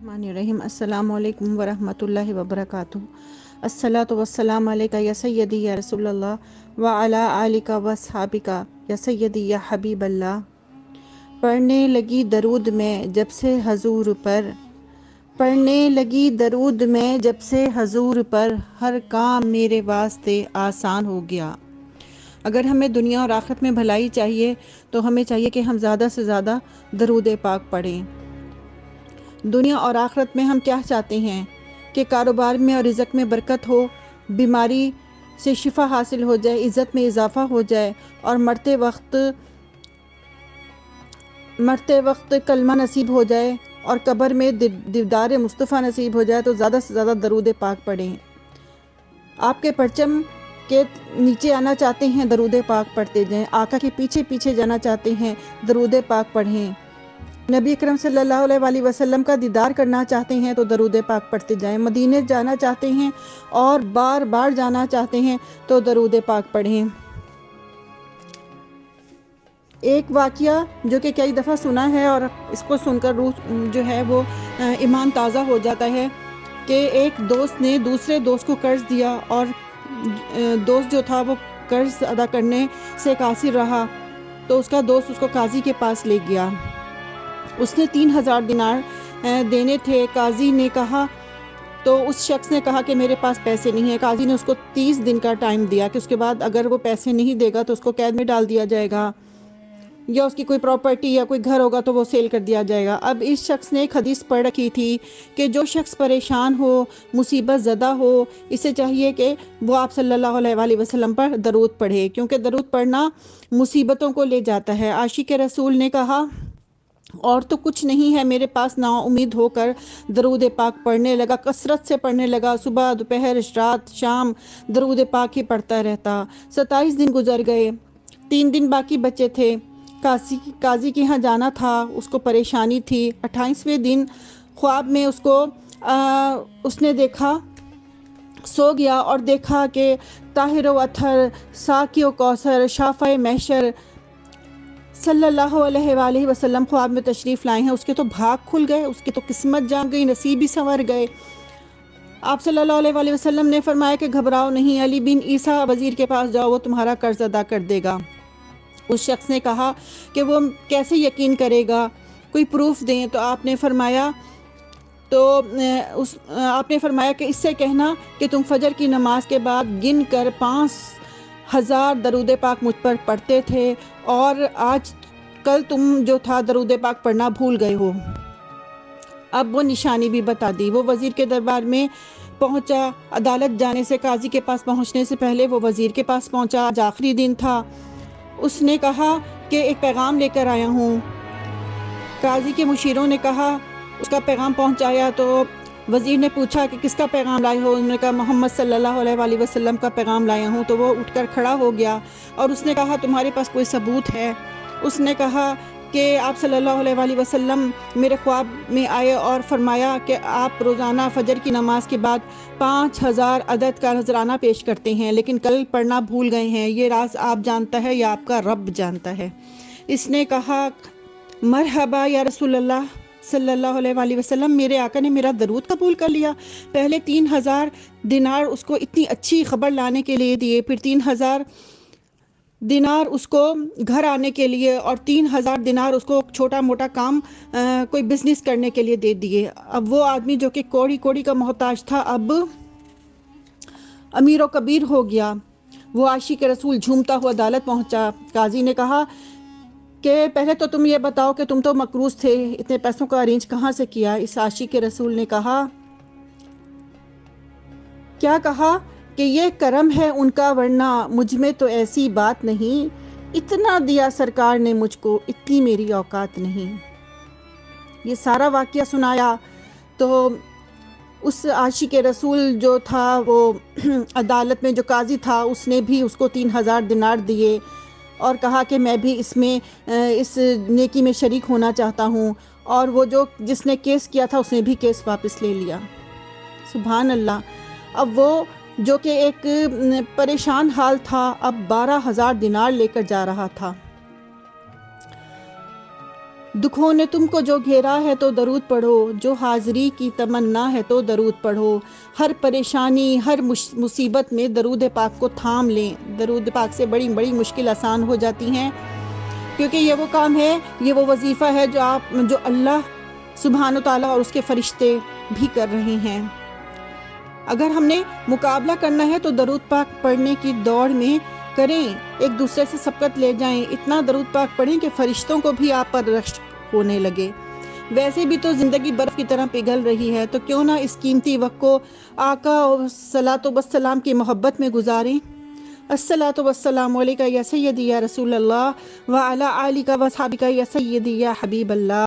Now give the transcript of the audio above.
रहीम। अस्सलामु अलैकुम वरहमतुल्लाहि वबरकातुहू। अस्सलातु वस्सलामु अलैका या सय्यदी या रसूलल्लाह व अला आलिका व अस्हाबिका या सय्यदी या हबीबल्लाह। पढ़ने लगी दरूद में जब से हजूर पर, पढ़ने लगी दरूद में जब से हजूर पर, हर काम मेरे वास्ते आसान हो गया। अगर हमें दुनिया और आखिरत में भलाई चाहिए तो हमें चाहिए कि हम ज़्यादा से ज़्यादा दरूद पाक पढ़ें। दुनिया और आखिरत में हम क्या चाहते हैं कि कारोबार में और रिज़्क़ में बरकत हो, बीमारी से शिफा हासिल हो जाए, इज़्ज़त में इजाफ़ा हो जाए और मरते वक्त कलमा नसीब हो जाए और कब्र में दीदार मुस्तफ़ा नसीब हो जाए। तो ज़्यादा से ज़्यादा दरूद पाक पढ़ें। आपके परचम के नीचे आना चाहते हैं, दरूद पाक पढ़ते जाएं। आका के पीछे पीछे जाना चाहते हैं, दरूद पाक पढ़ें। नबी अकरम सल्लल्लाहु अलैहि वसल्लम का दीदार करना चाहते हैं तो दरूद पाक पढ़ते जाएं। मदीने जाना चाहते हैं और बार बार जाना चाहते हैं तो दरूद पाक पढ़ें। एक वाक़या जो कि कई दफ़ा सुना है और इसको सुनकर रूह जो है वो ईमान ताज़ा हो जाता है कि एक दोस्त ने दूसरे दोस्त को कर्ज़ दिया और दोस्त जो था वो कर्ज़ अदा करने से कासिर रहा, तो उसका दोस्त उसको काजी के पास ले गया। उसने 3000 दिनार देने थे। काजी ने कहा, तो उस शख्स ने कहा कि मेरे पास पैसे नहीं है। काजी ने उसको 30 दिन का टाइम दिया कि उसके बाद अगर वो पैसे नहीं देगा तो उसको कैद में डाल दिया जाएगा या उसकी कोई प्रॉपर्टी या कोई घर होगा तो वो सेल कर दिया जाएगा। अब इस शख्स ने एक हदीस पढ़ रखी थी कि जो शख्स परेशान हो, मुसीबत ज़दा हो, इसे चाहिए कि वो आप सल्लल्लाहु अलैहि वसल्लम पर दरूद पढ़े, क्योंकि दरूद पढ़ना मुसीबतों को ले जाता है। आशिक रसूल ने कहा, और तो कुछ नहीं है, मेरे पास ना उम्मीद होकर दरूद पाक पढ़ने लगा, कसरत से पढ़ने लगा। सुबह दोपहर रात शाम दरूद पाक ही पढ़ता रहता। 27 दिन गुजर गए, 3 दिन बाकी बचे थे। काजी के यहाँ जाना था, उसको परेशानी थी। 28वें दिन ख्वाब में उसने देखा, सो गया और देखा कि ताहिर व अथर, साकी व कौसर, शाफ़े महशर सल्लल्लाहु अलैहि वसल्लम ख्वाब में तशरीफ़ लाए हैं। उसके तो भाग खुल गए, उसकी तो किस्मत जाग गई, नसीब ही संवर गए। आप सल्लल्लाहु अलैहि वसल्लम ने फरमाया कि घबराओ नहीं, अली बिन ईसा वज़ीर के पास जाओ, वो तुम्हारा कर्ज अदा कर देगा। उस शख्स ने कहा कि वो कैसे यकीन करेगा, कोई प्रूफ दें। तो आपने फरमाया कि इससे कहना कि तुम फजर की नमाज के बाद गिन कर 5000 दरूद पाक मुझ पर पढ़ते थे और कल तुम जो था दरूद पाक पढ़ना भूल गए हो। अब वो निशानी भी बता दी। वो वज़ीर के दरबार में पहुंचा। अदालत जाने से, काजी के पास पहुंचने से पहले वो वज़ीर के पास पहुंचा। आज आखिरी दिन था। उसने कहा कि एक पैगाम लेकर आया हूँ। काजी के मुशीरों ने कहा, उसका पैगाम पहुंचाया। तो वज़ीर ने पूछा कि किसका पैगाम लाए हो? उन्होंने कहा, मोहम्मद सल्लल्लाहु अलैहि वसल्लम का पैगाम लाया हूँ। तो वो उठकर खड़ा हो गया और उसने कहा, तुम्हारे पास कोई सबूत है? उसने कहा कि आप सल्लल्लाहु अलैहि वसल्लम मेरे ख्वाब में आए और फरमाया कि आप रोज़ाना फ़जर की नमाज के बाद 5000 अदद का नजराना पेश करते हैं, लेकिन कल पढ़ना भूल गए हैं। ये राज आप जानता है या आपका रब जानता है? इसने कहा, मरहबा या रसूलल्लाह सल्लल्लाहु अलैहि वसल्लम, मेरे आका ने मेरा दरूद कबूल कर लिया। पहले 3000 दिनार उसको इतनी अच्छी खबर लाने के लिए दिए, फिर 3000 दिनार उसको घर आने के लिए और 3000 दिनार उसको छोटा मोटा काम कोई बिजनेस करने के लिए दे दिए। अब वो आदमी जो कि कौड़ी कौड़ी का मोहताज था, अब अमीर व कबीर हो गया। वो आशिक रसूल झूमता हुआ अदालत पहुंचा। काजी ने कहा कि पहले तो तुम ये बताओ कि तुम तो मकरूज़ थे, इतने पैसों का अरेंज कहाँ से किया? इस आशिक रसूल ने कहा, क्या कहा कि ये करम है उनका, वरना मुझ में तो ऐसी बात नहीं। इतना दिया सरकार ने मुझको, इतनी मेरी औकात नहीं। ये सारा वाक़या सुनाया। तो उस आशिक रसूल जो था, वो अदालत में जो काजी था, उसने भी उसको 3000 दिनार दिए और कहा कि मैं भी इसमें इस नेकी में शरीक होना चाहता हूँ। और वो जिसने केस किया था उसने भी केस वापस ले लिया। सुभान अल्लाह। अब वो जो कि एक परेशान हाल था, अब 12000 दिनार लेकर जा रहा था। دکھوں نے تم کو جو گھیرا ہے تو درود پڑھو، جو حاضری کی تمنا ہے تو درود پڑھو، ہر پریشانی ہر مصیبت میں درود پاک کو تھام لیں۔ درود پاک سے بڑی بڑی مشکل آسان ہو جاتی ہیں، کیونکہ یہ وہ کام ہے، یہ وہ وظیفہ ہے جو اللہ سبحانہ و تعالیٰ اور اس کے فرشتے بھی کر رہے ہیں۔ اگر ہم نے مقابلہ کرنا ہے تو درود پاک پڑھنے کی دوڑ میں کریں، ایک دوسرے سے سبقت لے جائیں، اتنا درود پاک پڑھیں کہ فرشتوں کو بھی آپ پر رشک ہونے لگے۔ ویسے بھی تو زندگی برف کی طرح پگھل رہی ہے، تو کیوں نہ اس قیمتی وقت کو آقا صلاۃ و سلام کی محبت میں گزاریں۔ الصلاۃ والسلام علیکہ یا سیدی یا رسول اللہ وعلی آلکہ و اصحابکہ یا سیدی یا حبیب اللہ۔